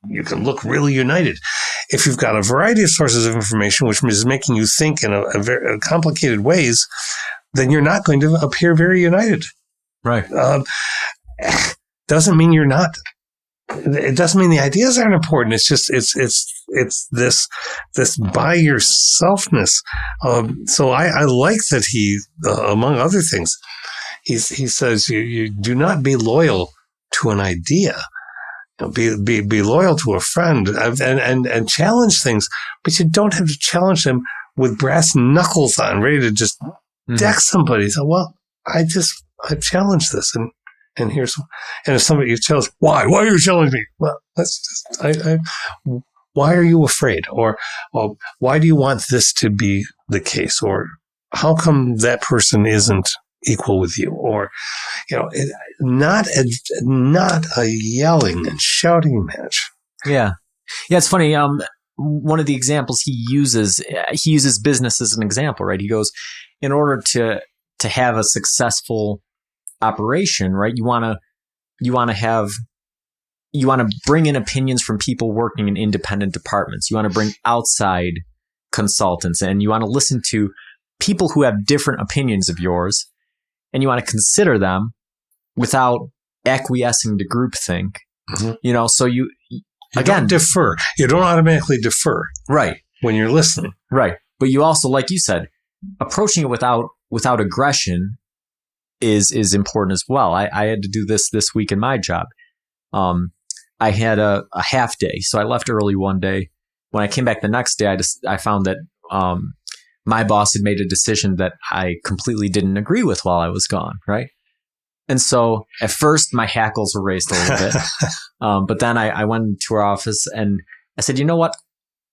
you can look really united. if you've got a variety of sources of information, which is making you think in a very complicated ways, then you're not going to appear very united. Right. Doesn't mean you're not. It doesn't mean the ideas aren't important. It's just it's this by yourselfness. So I like that he, among other things, he says you do not be loyal to an idea. Be loyal to a friend and challenge things, but you don't have to challenge them with brass knuckles on, ready to just deck somebody. So, well, I've challenged this, and here's, and if somebody you challenge, why are you challenging me? Well, that's just, why are you afraid, or why do you want this to be the case, or how come that person isn't equal with you, or not a yelling and shouting match. Yeah, it's funny. One of the examples he uses business as an example, right? He goes, in order to have a successful operation, right? You want to bring in opinions from people working in independent departments. You want to bring outside consultants, and you want to listen to people who have different opinions of yours, and you want to consider them without acquiescing to groupthink. Mm-hmm. So you don't defer. You don't automatically defer, right, when you're listening, right. But you also, like you said, approaching it without aggression is important as well. I had to do this week in my job. I had a half day, so I left early one day. When I came back the next day, I found that my boss had made a decision that I completely didn't agree with while I was gone, right? And so at first my hackles were raised a little bit, but then I went to our office and I said, you know what?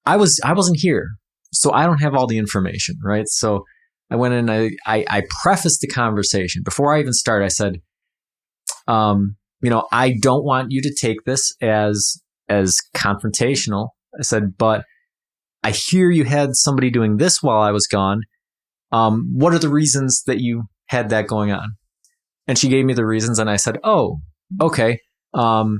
I wasn't here, so I don't have all the information, right? So I went in and I prefaced the conversation. Before I even started, I said, I don't want you to take this as confrontational. I said, but I hear you had somebody doing this while I was gone. What are the reasons that you had that going on? And she gave me the reasons, and I said, oh, okay. I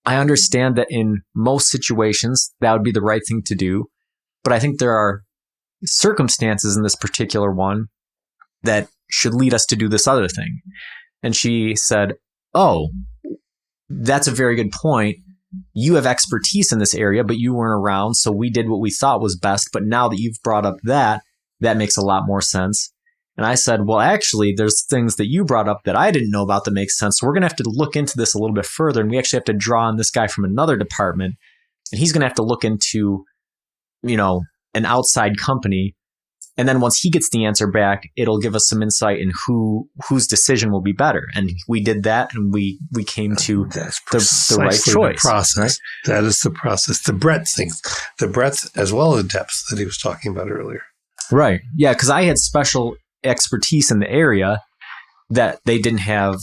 understand that in most situations that would be the right thing to do, but I think there are circumstances in this particular one that should lead us to do this other thing. And she said, oh, that's a very good point. You have expertise in this area, but you weren't around, so we did what we thought was best. But now that you've brought up that makes a lot more sense. And I said, well, actually, there's things that you brought up that I didn't know about that make sense. So we're going to have to look into this a little bit further. And we actually have to draw on this guy from another department. And he's going to have to look into, an outside company. And then once he gets the answer back, it'll give us some insight in whose decision will be better. And we did that, and we came to the right choice. The process. Right? That is the process. The breadth as well as depth that he was talking about earlier. Right. Yeah, because I had special expertise in the area that they didn't have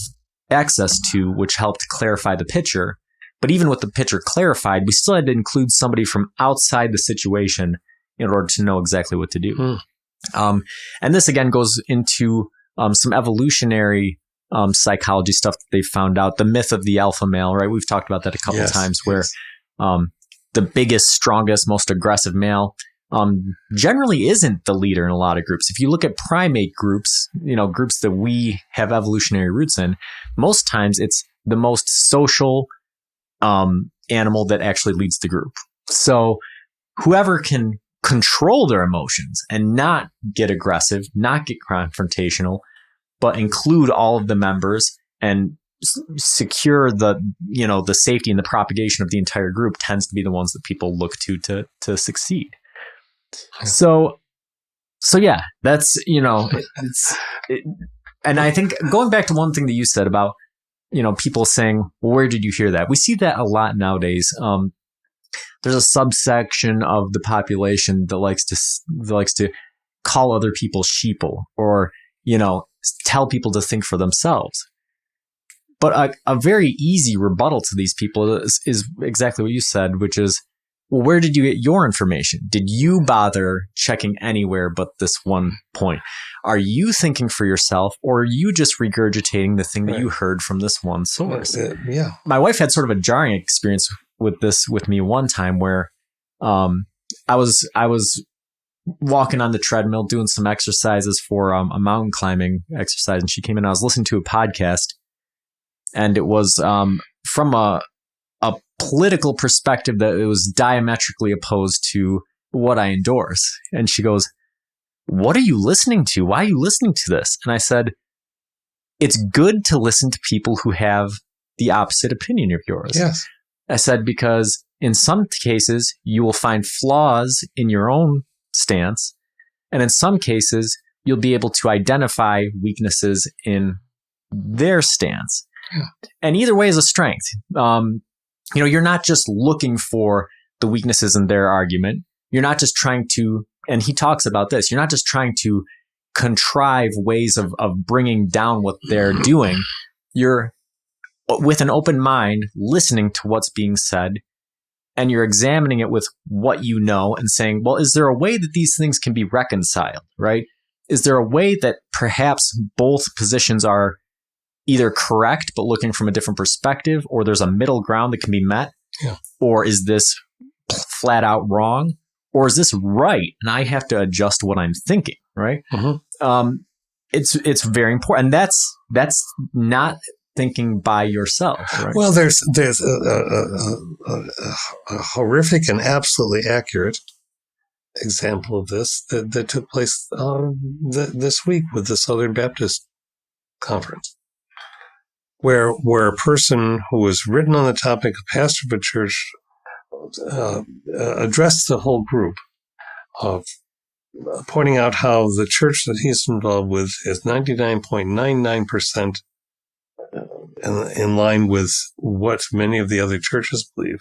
access to, which helped clarify the picture. But even with the picture clarified, we still had to include somebody from outside the situation in order to know exactly what to do. And this again goes into some evolutionary psychology stuff that they found out. The myth of the alpha male, right? We've talked about that a couple of times, where the biggest, strongest, most aggressive male generally isn't the leader in a lot of groups. If you look at primate groups, groups that we have evolutionary roots in, most times it's the most social animal that actually leads the group. So whoever can control their emotions and not get aggressive, not get confrontational, but include all of the members and secure the safety and the propagation of the entire group tends to be the ones that people look to succeed. So yeah, that's, and I think going back to one thing that you said about, people saying, well, where did you hear that? We see that a lot nowadays. There's a subsection of the population that likes to call other people sheeple, or, tell people to think for themselves. But a very easy rebuttal to these people is exactly what you said, which is, well, where did you get your information? Did you bother checking anywhere but this one point? Are you thinking for yourself, or are you just regurgitating the thing that you heard from this one source? Yeah. My wife had sort of a jarring experience with this with me one time, where I was walking on the treadmill doing some exercises for a mountain climbing exercise, and she came in. I was listening to a podcast, and it was from a political perspective that it was diametrically opposed to what I endorse. And she goes, "What are you listening to? Why are you listening to this?" And I said, "It's good to listen to people who have the opposite opinion of yours." Yes. I said, because in some cases, you will find flaws in your own stance. And in some cases, you'll be able to identify weaknesses in their stance. Yeah. And either way is a strength. You're not just looking for the weaknesses in their argument. You're not just trying to, and he talks about this, you're not just trying to contrive ways of bringing down what they're doing. You're, with an open mind, listening to what's being said, and you're examining it with what you know and saying, well, is there a way that these things can be reconciled, right? Is there a way that perhaps both positions are either correct, but looking from a different perspective, or there's a middle ground that can be met? Yeah. Or is this flat out wrong? Or is this right? And I have to adjust what I'm thinking, right? Mm-hmm. It's very important. And that's not thinking by yourself, right? Well, there's a horrific and absolutely accurate example of this that took place this week with the Southern Baptist Conference, where a person who was written on the topic, a pastor of a church, addressed the whole group of pointing out how the church that he's involved with is 99.99% in line with what many of the other churches believe,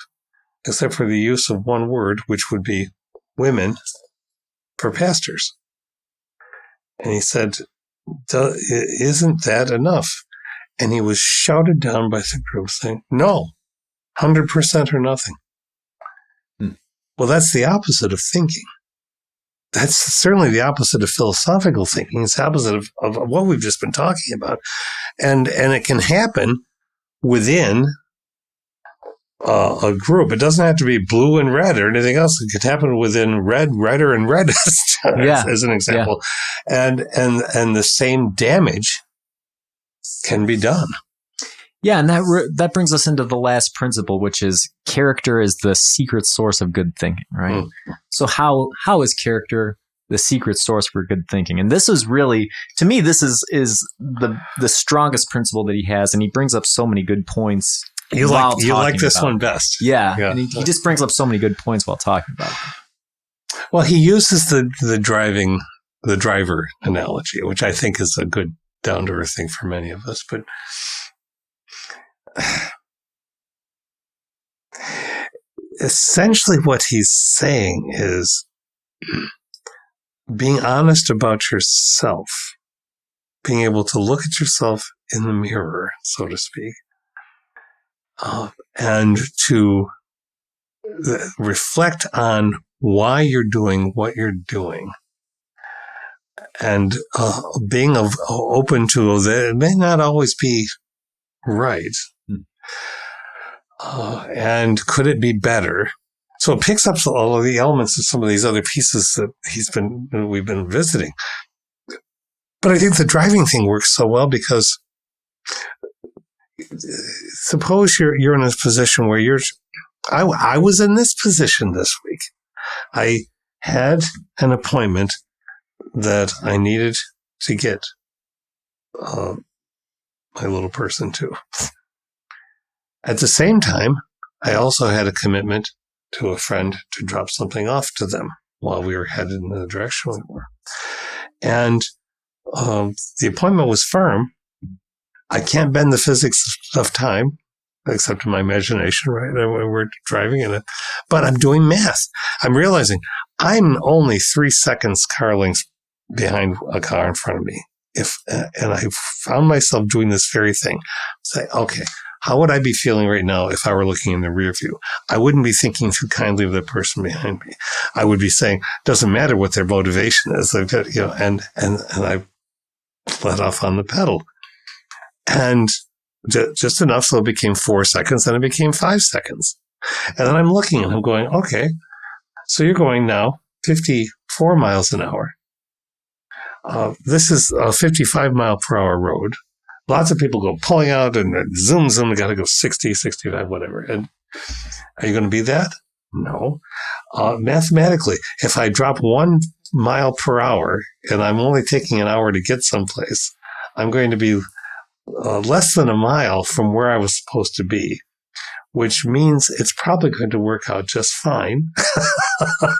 except for the use of one word, which would be women, for pastors. And he said, isn't that enough? And he was shouted down by the group saying, no, 100% or nothing. Well, that's the opposite of thinking. That's certainly the opposite of philosophical thinking. It's the opposite of what we've just been talking about. And it can happen within a group. It doesn't have to be blue and red or anything else. It could happen within red, redder, and reddest, as an example. Yeah. And the same damage can be done. Yeah, and that brings us into the last principle, which is character is the secret source of good thinking, right? So how is character the secret source for good thinking? And this is really, to me, this is the strongest principle that he has, and he brings up so many good points. You like this one best. Yeah. And he just brings up so many good points while talking about it. Well, he uses the driver analogy, which I think is a good down-to-earth thing for many of us, but essentially what he's saying is being honest about yourself, being able to look at yourself in the mirror, so to speak, and to reflect on why you're doing what you're doing, and being open to that it may not always be right. And could it be better? So it picks up all of the elements of some of these other pieces that we've been visiting. But I think the driving thing works so well because suppose you're in a position where I was in this position this week. I had an appointment that I needed to get my little person to. At the same time, I also had a commitment to a friend to drop something off to them while we were headed in the direction we were. And the appointment was firm. I can't bend the physics of time, except in my imagination, right? We're driving in it. But I'm doing math. I'm realizing I'm only 3 seconds car lengths behind a car in front of me. And I found myself doing this very thing. Say, okay, how would I be feeling right now if I were looking in the rear view? I wouldn't be thinking too kindly of the person behind me. I would be saying, doesn't matter what their motivation is, and I let off on the pedal. And just enough so it became 4 seconds, then it became 5 seconds. And then I'm looking and I'm going, okay, So you're going now 54 miles an hour. This is a 55 mile per hour road. Lots of people go pulling out and zoom, zoom, got to go 60, 65, whatever. And are you going to be that? No. Mathematically, if I drop 1 mile per hour and I'm only taking an hour to get someplace, I'm going to be less than a mile from where I was supposed to be, which means it's probably going to work out just fine.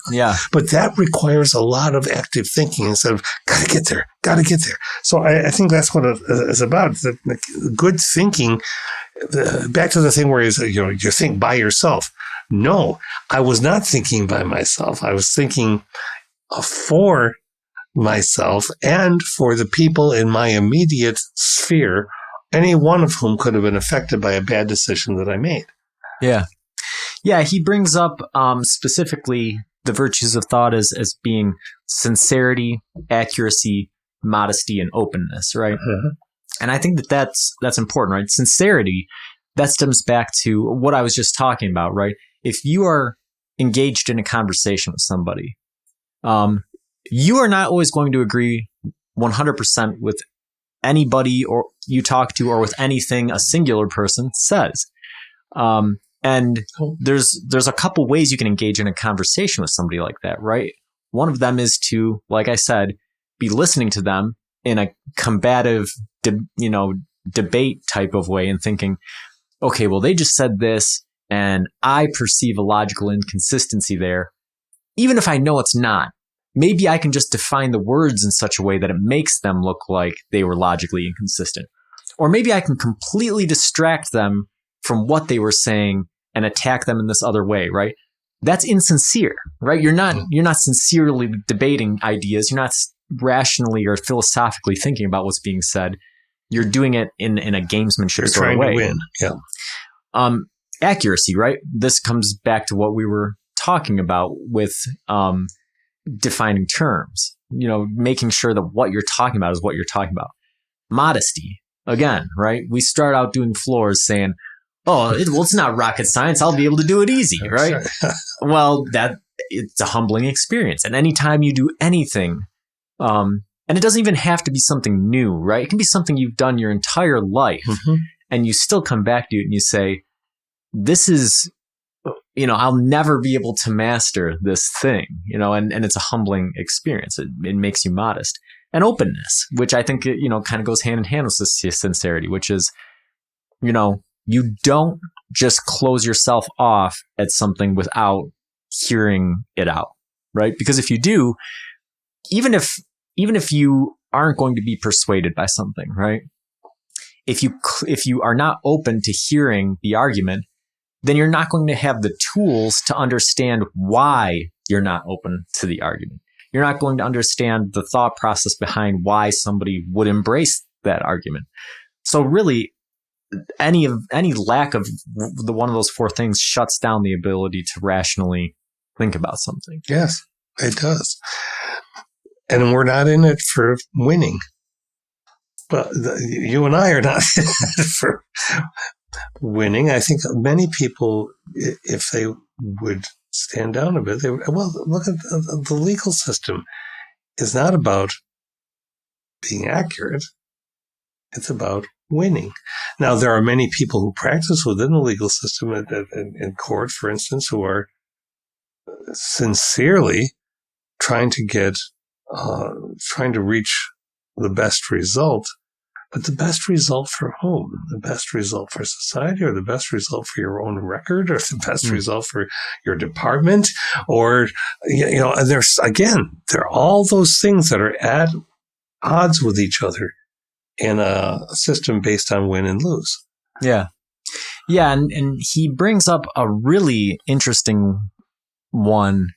Yeah. But that requires a lot of active thinking instead of, got to get there. So I think that's what it is about. The good thinking, back to the thing where you think by yourself. No, I was not thinking by myself. I was thinking for myself and for the people in my immediate sphere, any one of whom could have been affected by a bad decision that I made. Yeah. Yeah, he brings up specifically the virtues of thought as being sincerity, accuracy, modesty, and openness, right? Uh-huh. And I think that's important, right? Sincerity, that stems back to what I was just talking about, right? If you are engaged in a conversation with somebody, you are not always going to agree 100% with anybody or you talk to or with anything a singular person says. And there's a couple ways you can engage in a conversation with somebody like that, right? One of them is to, like I said, be listening to them in a combative, debate type of way and thinking, okay, well, they just said this and I perceive a logical inconsistency there. Even if I know it's not, maybe I can just define the words in such a way that it makes them look like they were logically inconsistent. Or maybe I can completely distract them from what they were saying and attack them in this other way, right? That's insincere, right? You're not sincerely debating ideas. You're not rationally or philosophically thinking about what's being said. You're doing it in a gamesmanship sort of way. You're trying to win, yeah. Accuracy, right? This comes back to what we were talking about with defining terms, making sure that what you're talking about is what you're talking about. Modesty, again, right? We start out doing floors saying, it's not rocket science. I'll be able to do it easy, right? Well, it's a humbling experience. And anytime you do anything, and it doesn't even have to be something new, right? It can be something you've done your entire life, mm-hmm. and you still come back to it and you say, this is, I'll never be able to master this thing, and it's a humbling experience. It makes you modest. And openness, which I think, kind of goes hand in hand with sincerity, which is, you don't just close yourself off at something without hearing it out, right? Because if you do, even if you aren't going to be persuaded by something, right? If you are not open to hearing the argument, then you're not going to have the tools to understand why you're not open to the argument. You're not going to understand the thought process behind why somebody would embrace that argument. So really, any lack of one of those four things shuts down the ability to rationally think about something. Yes, it does. And we're not in it for winning. But you and I are not in it for winning. I think many people, if they would stand down a bit, look at the legal system. It's not about being accurate. It's about winning. Now, there are many people who practice within the legal system in court, for instance, who are sincerely trying to reach the best result. But the best result for whom? The best result for society, or the best result for your own record, or the best result for your department? Or, and there are all those things that are at odds with each other in a system based on win and lose. Yeah. Yeah. And he brings up a really interesting one,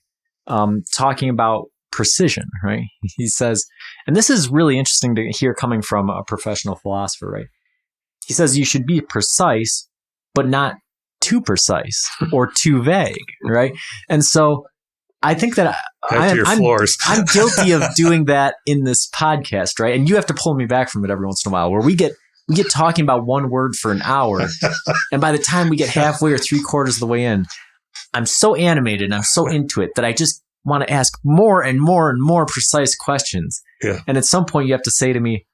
talking about precision, right? He says, and this is really interesting to hear coming from a professional philosopher, right? He says you should be precise, but not too precise or too vague, right? And so I think that I'm guilty of doing that in this podcast, right? And you have to pull me back from it every once in a while, where we get talking about one word for an hour, and by the time we get halfway or 3/4 of the way in, I'm so animated and I'm so into it that I just want to ask more and more and more precise questions. Yeah. And at some point you have to say to me,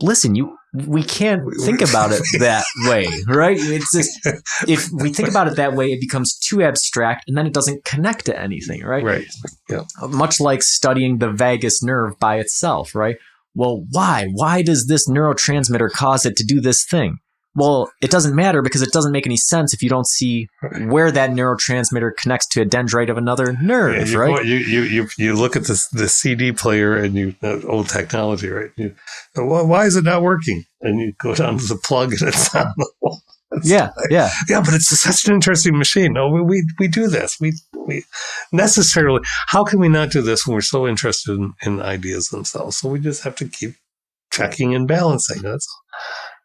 listen, we can't think about it that way, right? It's just, if we think about it that way, it becomes too abstract and then it doesn't connect to anything, right? Right. Yeah. Much like studying the vagus nerve by itself, right? Well, why? Why does this neurotransmitter cause it to do this thing? Well, it doesn't matter because it doesn't make any sense if you don't see where that neurotransmitter connects to a dendrite of another nerve, right? You look at the CD player and old technology, right? Why is it not working? And you go down to the plug and it's on the wall. Yeah. But it's such an interesting machine. No, we do this. We necessarily. How can we not do this when we're so interested in ideas themselves? So we just have to keep checking and balancing. That's all.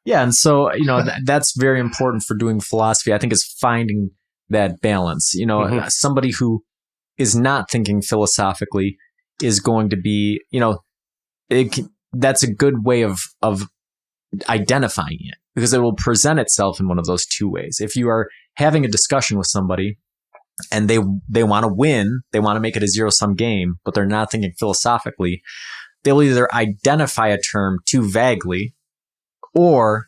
Yeah, and so, that's very important for doing philosophy, I think, is finding that balance. Somebody who is not thinking philosophically is going to be, that's a good way of identifying it, because it will present itself in one of those two ways. If you are having a discussion with somebody and they want to win, they want to make it a zero-sum game, but they're not thinking philosophically, they'll either identify a term too vaguely, or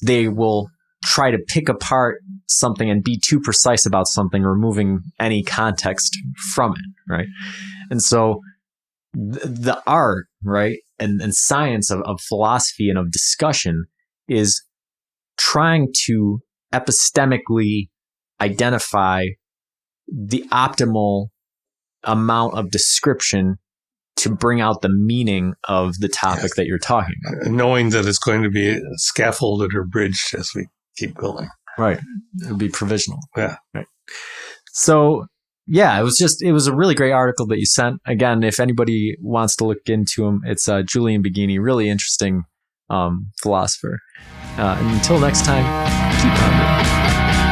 they will try to pick apart something and be too precise about something, removing any context from it, right? And so the art, right, and science of philosophy and of discussion is trying to epistemically identify the optimal amount of description to bring out the meaning of the topic that you're talking about. Knowing that it's going to be scaffolded or bridged as we keep going. Right. It would be provisional. Yeah. Right. So, yeah, it was a really great article that you sent. Again, if anybody wants to look into him, it's Julian Baggini, really interesting philosopher. And until next time, keep pondering.